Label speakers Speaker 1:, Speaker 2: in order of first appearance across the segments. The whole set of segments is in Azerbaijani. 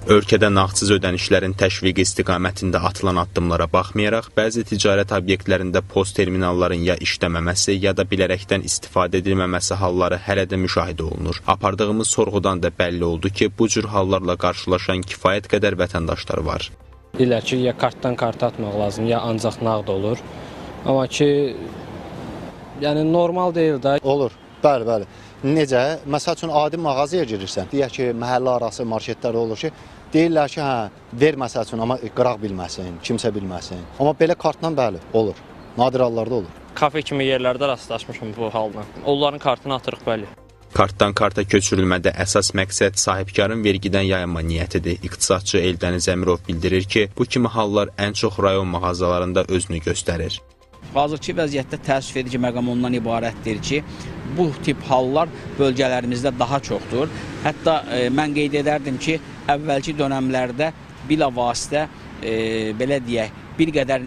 Speaker 1: Ölkədə nağdsız ödənişlərin təşviqi istiqamətində atılan addımlara baxmayaraq, bəzi ticarət obyektlərində post terminalların ya işləməməsi, ya da bilərəkdən istifadə edilməməsi halları hələ də müşahidə olunur. Apardığımız sorğudan da bəlli oldu ki, bu cür hallarla qarşılaşan kifayət qədər vətəndaşlar var.
Speaker 2: Deyirlər ki, ya kartdan karta atmaq lazım, ya ancaq nağd olur. Amma ki, yəni normal deyil də.
Speaker 3: Olur, bəli. Necə? Məsəl üçün, adi mağazaya girirsən, deyək ki, məhəllə arası marketlər olur ki, deyirlər ki, ver məsəl üçün, amma qıraq bilməsin, kimsə bilməsin. Amma belə kartla bəli, olur. Nadir hallarda olur.
Speaker 4: Kafe kimi yerlərdə rastlaşmışım bu haldan. Onların kartını atırıq, bəli.
Speaker 1: Kartdan karta köçürülmədə əsas məqsəd sahibkarın vergidən yayınma niyyətidir. İqtisadçı Eldəniz Əmirov bildirir ki, bu kimi hallar ən çox rayon mağazalarında özünü göstərir.
Speaker 5: Hazırki vəziyyətdə təəssüf edici məqam ondan ibarətdir ki, bu tip hallar bölgələrimizdə daha çoxdur. Hətta mən qeyd edərdim ki, əvvəlki dönəmlərdə bilavasitə, belə deyək, bir qədər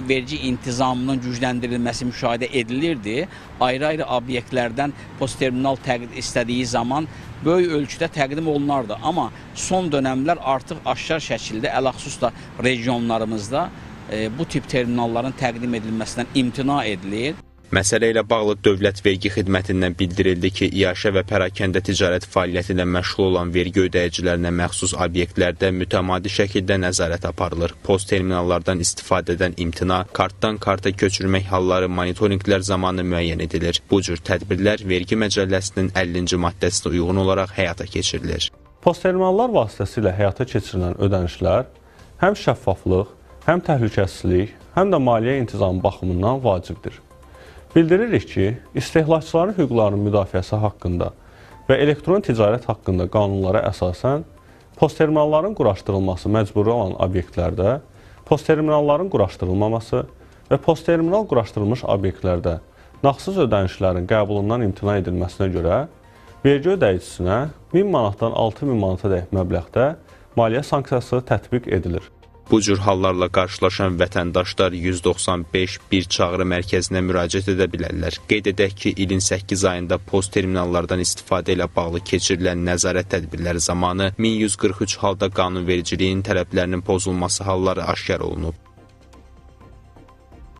Speaker 5: vergi intizamının gücləndirilməsi müşahidə edilirdi. Ayrı-ayrı obyektlərdən post terminal istədiyi zaman böyük ölçüdə təqdim olunardı. Amma son dönəmlər artıq aşkar şəkildə, ələxüsus da regionlarımızda bu tip terminalların təqdim edilməsindən imtina edilir.
Speaker 1: Məsələ ilə bağlı Dövlət Vergi Xidmətindən bildirildi ki, iaşə və pərakəndə ticarət fəaliyyəti ilə məşğul olan vergi ödəyicilərinə məxsus obyektlərdə mütəmadi şəkildə nəzarət aparılır. Post terminallardan istifadədən imtina, kartdan karta köçürmək halları monitorinqlər zamanı müəyyən edilir. Bu cür tədbirlər Vergi Məcəlləsinin 50-ci maddəsinə uyğun olaraq həyata keçirilir.
Speaker 6: Post terminallar vasitəsilə həyata keçirilən ödənişlər həm şəffaflıq, həm təhlükəsizlik, həm də maliyyə intizamı baxımından vacibdir. Bildiririk ki, istehlakçıların hüquqlarının müdafiəsi haqqında və elektron ticarət haqqında qanunlara əsasən post terminalların quraşdırılması məcburi olan obyektlərdə post terminalların quraşdırılmaması və post terminal quraşdırılmış obyektlərdə nağdsız ödənişlərin qəbulundan imtina edilməsinə görə vergi ödəyicisinə 1000 manatdan 6000 manata dək məbləğdə maliyyə sanksiyası tətbiq edilir.
Speaker 1: Bu cür hallarla qarşılaşan vətəndaşlar 195 bir çağrı mərkəzinə müraciət edə bilərlər. Qeyd edək ki, ilin 8 ayında post terminallardan istifadə ilə bağlı keçirilən nəzarət tədbirləri zamanı 1143 halda qanunvericiliyin tələblərinin pozulması halları aşkar olunub.